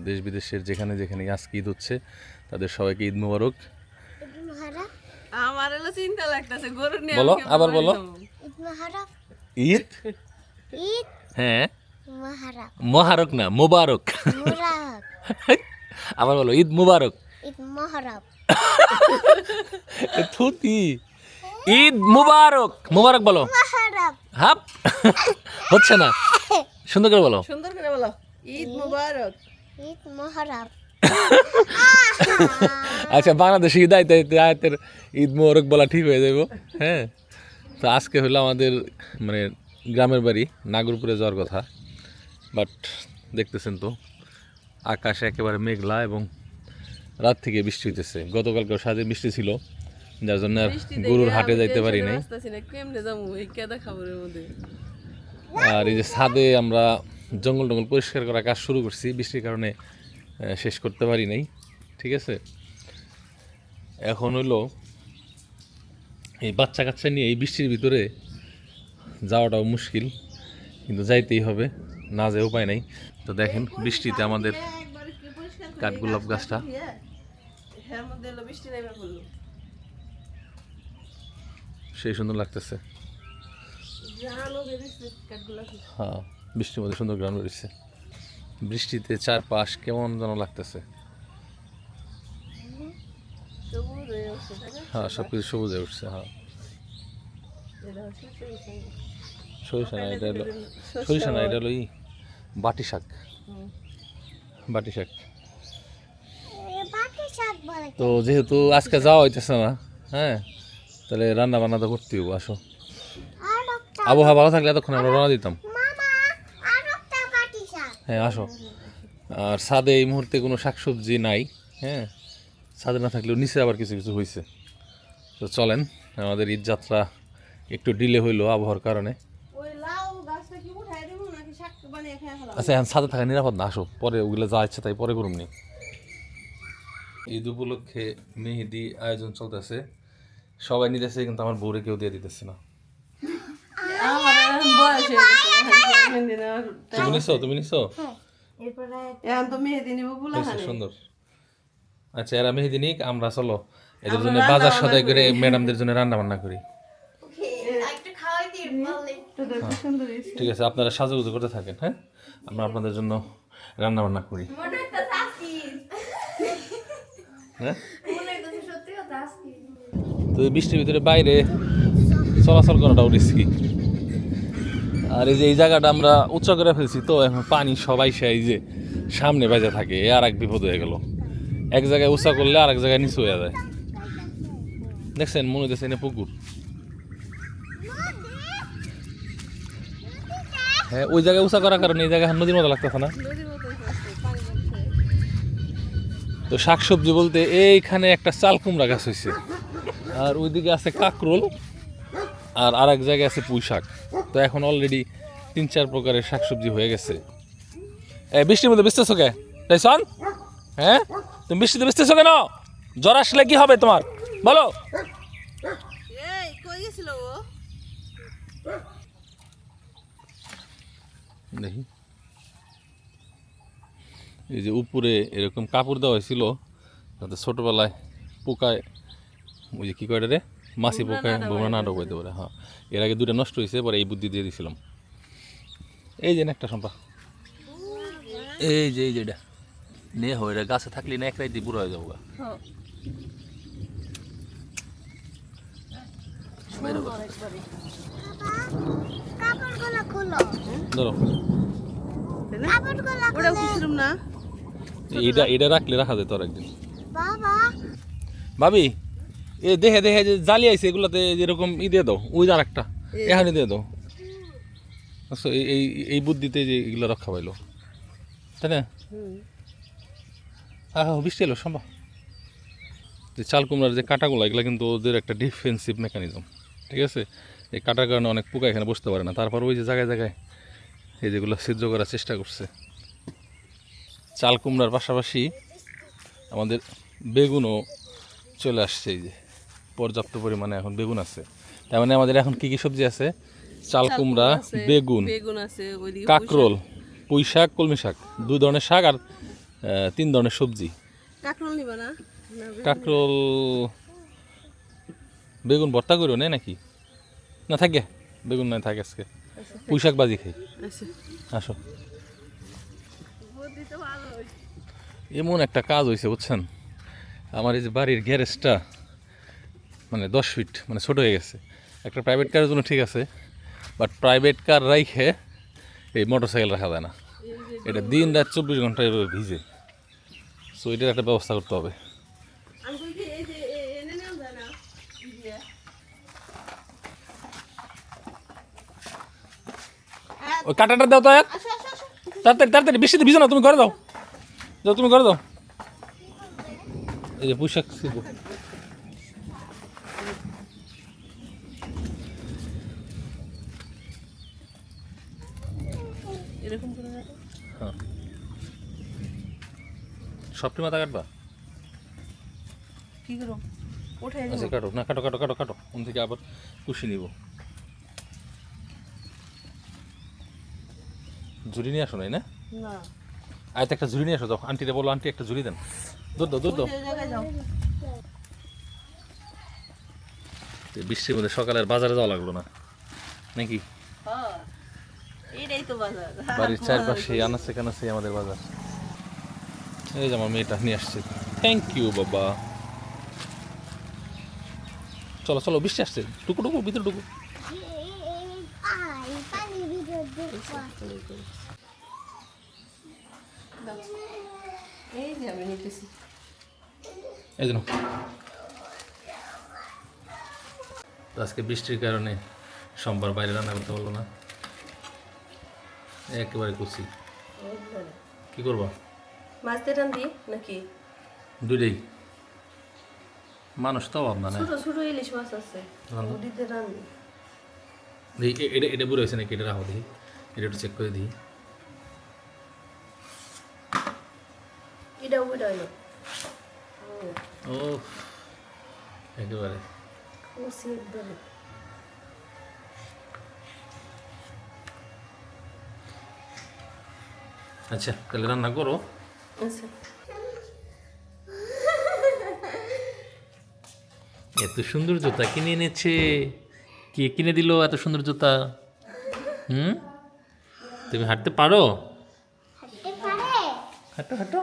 দেশ বিদেশের যেখানে যেখানে আজকে ঈদ হচ্ছে তাদের সবাইকে ঈদ মোবারক। আমার হলো চিন্তা লাগতেছে গরু নিয়ে বলো আবার বলো। ঈদ ঈদ হ্যাঁ মোবারক মোবারক না মোবারক। আবার বলো ঈদ মোবারক। ঈদ মোবারক থুতি ঈদ মুবারক মুবারক বলো। মোবারক হাপ হচ্ছে না, সুন্দর করে বলো। সুন্দর করে বলো ঈদ মুবারক। ঈদ মোবারক আচ্ছা বাংলাদেশে ঈদ আয়তের ঈদ মোবারক বলা ঠিক হয়ে যাবো। হ্যাঁ, তো আজকে হলো আমাদের মানে গ্রামের বাড়ি নাগরপুরে যাওয়ার কথা, বাট দেখতেছেন তো আকাশে একেবারে মেঘলা এবং রাত থেকে বৃষ্টি হইতেছে। গতকালকেও সাথে বৃষ্টি ছিল, যার জন্য আর গরুর হাটে যাইতে পারি নাই। কেমনে যাবো এই কেদা খাবারের মধ্যে। আর এই যে ছাদে আমরা জঙ্গল টঙ্গল পরিষ্কার করার কাজ শুরু করছি, বৃষ্টির কারণে শেষ করতে পারি নাই। ঠিক আছে, এখন হইলো এই বাচ্চা কাচ্চা নিয়ে এই বৃষ্টির ভিতরে যাওয়াটাও মুশকিল, কিন্তু যাইতেই হবে, না যে উপায় নাই। তো দেখেন বৃষ্টিতে আমাদের কাঠগোলাপ গাছটা এর মধ্যে হলো বৃষ্টি নেমে পড়লো। সেই সুন্দর লাগতেছে। জানো বেরিয়েছে কাঠগুলো। হ্যাঁ, বৃষ্টির মধ্যে সুন্দর গ্রাউন্ড বেরিয়েছে। বৃষ্টিতে চারপাশ কেমন যেন লাগতেছে। সবুজ হয়ে উঠছে তাই না? হ্যাঁ, সব কিছু সবুজ হয়ে উঠছে। হ্যাঁ, এটা হচ্ছে সবুজ। সরিষা না, এটা হলো সরিষা না, এটা হলো বাটি শাক। বাটি শাক। বাকি শাক বলে তো যেহেতু আজকে যাওয়া হইতেছে না, হ্যাঁ, তাহলে রান্না বান্না তো করতেই হবে। আসো, আর একটা আবহাওয়া ভালো থাকলে এতক্ষণ আমরা রওনা দিতাম। মামা আর একটা বাকি শাক হ্যাঁ আসো। আর ছাদে এই মুহূর্তে কোনো শাকসবজি নাই। হ্যাঁ, ছাদে না থাকলেও নিচে আবার কিছু কিছু হয়েছে। তো চলেন, আমাদের ঈদ যাত্রা একটু ডিলে হইলো আবহাওয়ার কারণে। ওই লাউ গাছটা কি উঠাই দেবো নাকি শাক বানিয়ে খেয়ে ফেলা? আচ্ছা, এখন ছাদে থাকা নিরাপদ না, আসো পরে ওগুলো যা ইচ্ছে তাই পরে করুন নি। ঈদ উপলক্ষে মেহেদি আয়োজন চলতেছে, সবাই নিতেছে, কিন্তু আমার বউরে কেউ দিয়ে দিতেছে না। আমার এখন বয়স হয়ে গেছে, মেহেদি নেওয়ার তুমি নিছো? তুমি নিছো? এরপরে এখন তো মেহেদি নিবো পোলা হয়েছে, খানে। সুন্দর। আচ্ছা, এরা মেহেদি নিক, আমরা চলো এদের জন্য বাজার সদাই করে ম্যাডামদের জন্য রান্না বান্না করি। একটু খাওয়াই দিই বললে তোদের খুব সুন্দর হয়েছে। ঠিক আছে, আপনারা সাজুগুজু করতে থাকেন। হ্যাঁ, আমরা আপনাদের জন্য রান্না বান্না করি। মনে তো আসকি হ্যাঁ, মনে তো সত্যি কথা আসকি তো এই বৃষ্টির ভিতরে বাইরে চলাচল করাটাও রিস্কি। আর এই যে এই জায়গাটা আমরা উঁচা করে ফেলছি, তো এখন পানি সবাই এই যে সামনে বাজে থাকে, এ আর এক বিপদ হয়ে গেল। এক জায়গায় উঁচা করলে আর এক জায়গায় নিচু হয়ে যায়। দেখছেন, মনে হচ্ছে এনে পুকুর। হ্যাঁ, ওই জায়গায় উঁচা করার কারণে এই জায়গায় নদীর মতো লাগতেছে না। নদীর মতোই করছে, পানি বলছে। তো শাকসবজি বলতে এইখানে একটা চাল কুমড়া গাছ হয়েছে, আর ওইদিকে আছে কাকরোল, আর আরেক জায়গায় আছে পুঁই শাক। তো এখন অলরেডি 3-4 প্রকারের শাকসবজি হয়ে গেছে। বৃষ্টির মধ্যে বেচতেছো কে টাইসন? হ্যাঁ, তুমি বৃষ্টিতে বেচতেছো কেন? জ্বর আসলে কি হবে তোমার বলো? এই কই গেছিল ও? দেখি, এই যে উপরে এরকম কাপড় দেওয়া হয়েছিল যাতে ছোটবেলায় পোকায়, ওই যে কী করে রে, মাছি পোকায় বোমরা নাটক হইতে পারে। হ্যাঁ, এর আগে 2টা নষ্ট হয়েছে, পরে এই বুদ্ধি দিয়ে দিয়েছিলাম। এই যে একটা সম্পা, এই যে এটা নে হয়, এটা গাছে থাকলে না এক রাইতে বুড়ো হয়ে যাবো গা। হ্যাঁ। বাইরে কর। একবারে। কাপড়গুলো খুলো ধরো, তাই না? কাপড়গুলো ওটাও কিছুরম না। এটা রাখলে রাখা যেত আর একদিন। বাবা ভাবি, এ দেখে দেখে যে জালি আইছে এগুলাতে যেরকম দিয়ে দাও, ওই আর একটা এখানে দিয়ে দাও। আচ্ছা, এই এই বুদ্ধিতে যে এগুলো রক্ষা পাইলো, তাই না? হ্যাঁ হ্যাঁ, বৃষ্টি এলো সম্ভব। যে চাল কুমড়ার যে কাঁটাগুলো, এগুলো কিন্তু ওদের একটা ডিফেন্সিভ মেকানিজম। ঠিক আছে, এই কাটার কারণে অনেক পোকা এখানে বসতে পারে না। তারপর ওই যে জায়গায় জায়গায় এই যেগুলো ছিদ্র করার চেষ্টা করছে। চাল কুমড়ার পাশাপাশি আমাদের বেগুনও চলে আসছে, এই যে পর্যাপ্ত পরিমাণে এখন বেগুন আছে। তার মানে আমাদের এখন কী কী সবজি আছে? চাল কুমড়া, বেগুন, বেগুন আছে, ওইদিকে কাকরোল, পুঁই শাক, কলমি শাক, 2 ধরনের শাক, আর তিন ধরনের সবজি। কাঁকরোল নিবা না? কাঁকরোল বেগুন ভর্তা করো নেই নাকি? না থাকে বেগুন নাই থাকে আজকে পুঁই শাক বাজি খাই। আচ্ছা আসো, বুদ্ধি তো ভালো হইছে। এমন একটা কাজ হয়েছে বুঝছেন, আমার এই যে বাড়ির গ্যারেজটা মানে 10 ফিট মানে ছোটো হয়ে গেছে। একটা প্রাইভেট কারের জন্য ঠিক আছে, বাট প্রাইভেট কার রাইখে এই মোটর সাইকেল রাখা যায় না। এটা দিন রাত 24 ঘন্টা এভাবে ভিজে। সো এটার একটা ব্যবস্থা করতে হবে। আমি কই কি এই যে এনে নাও যায় না ই দিয়ে। ওই কাটাটা দাও তো এক, আসো আসো আসো। তাড়াতাড়ি তাড়াতাড়ি, বেশি ভিজো না, তুমি করে দাও, যাও তুমি করে দাও। এই যে পোশাক ছিল এরকম করে রাখো। হ্যাঁ, সবটি মাথা কাটবা? কি করো? উঠে আচ্ছা কাটো, না কাটো কাটো কাটো কাটো, ওন থেকে আবার কুশি নিব। ঝুড়ি নিয়ে আসো নাই না? না আয়তে একটা ঝুড়ি নিয়ে আসো, যাও আন্টিরে বলো আন্টি একটা ঝুড়ি দেন। দুধ দাও দুধ দাও। ওই জায়গায় যাও। তো বৃষ্টির মধ্যে সকালের বাজারে যাওয়া লাগলো না নাকি? হ্যাঁ এইটাই তো বাজার। বাড়ির চারপাশে আনাচে কানাচে আমাদের বাজার। এই যে আমার মেয়েটা নিয়ে আসছে, থ্যাংক ইউ বাবা। চলো চলো, বৃষ্টি আসছে, টুকু টুকু ভিতরে টুকু। পানি ভিতর ঢুকবা। এই যে আমি নিতেছি। এই জন্য তো আজকে বৃষ্টির কারণে সোমবার বাইরে রান্না করতে পারলো না, একেবারে কুচি। কি করবা? মাছ দিয়ে রান্ধি নাকি? দুইটাই, মানুষ তো অভাব না না। ছোট ছোট ইলিশ মাছ আছে রান্ধো। ওদিতে রান্ধি। দেখি এটা এটা বুড়ো হয়েছে নাকি, এটা রাখো দেখি, এটা একটু চেক করে দিই। এটা ওইটা হইলো ও একেবারে কষি একবারে। আচ্ছা তাহলে রান্না করো। আচ্ছা এত সুন্দর জুতা কিনে এনেছে, কে কিনে দিল এত সুন্দর জুতা? হুম, তুমি হাঁটতে পারো? হাঁটতে পারে? হাঁটো হাঁটো,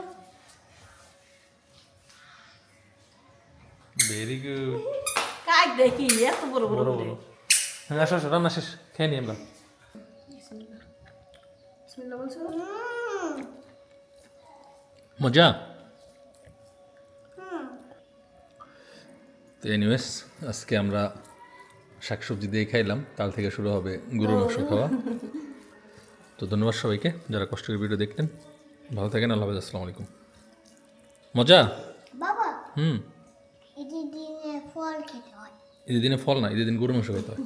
ভেরি গুড। কাক দেখি এত বড় বড় বড় করে। বড়। হ্যাঁ আসো আসো, রান্না শেষ, খেয়ে নি আমরা। বিসমিল্লাহ বলছো? মজা। তো এনিওয়েজ আজকে আমরা শাকসবজি দিয়ে খাইলাম, কাল থেকে শুরু হবে গরুর মাংস খাওয়া। তো ধন্যবাদ সবাইকে যারা কষ্ট করে ভিডিও দেখলেন, ভালো থাকেন, আল্লাহ হাফেজ, আসসালামু আলাইকুম। মজা। বাবা হুম, ঈদের দিনে ফল খেতে হয়। ঈদের দিনে ফল না, ঈদের দিন গরুর মাংস খাইতে হয়।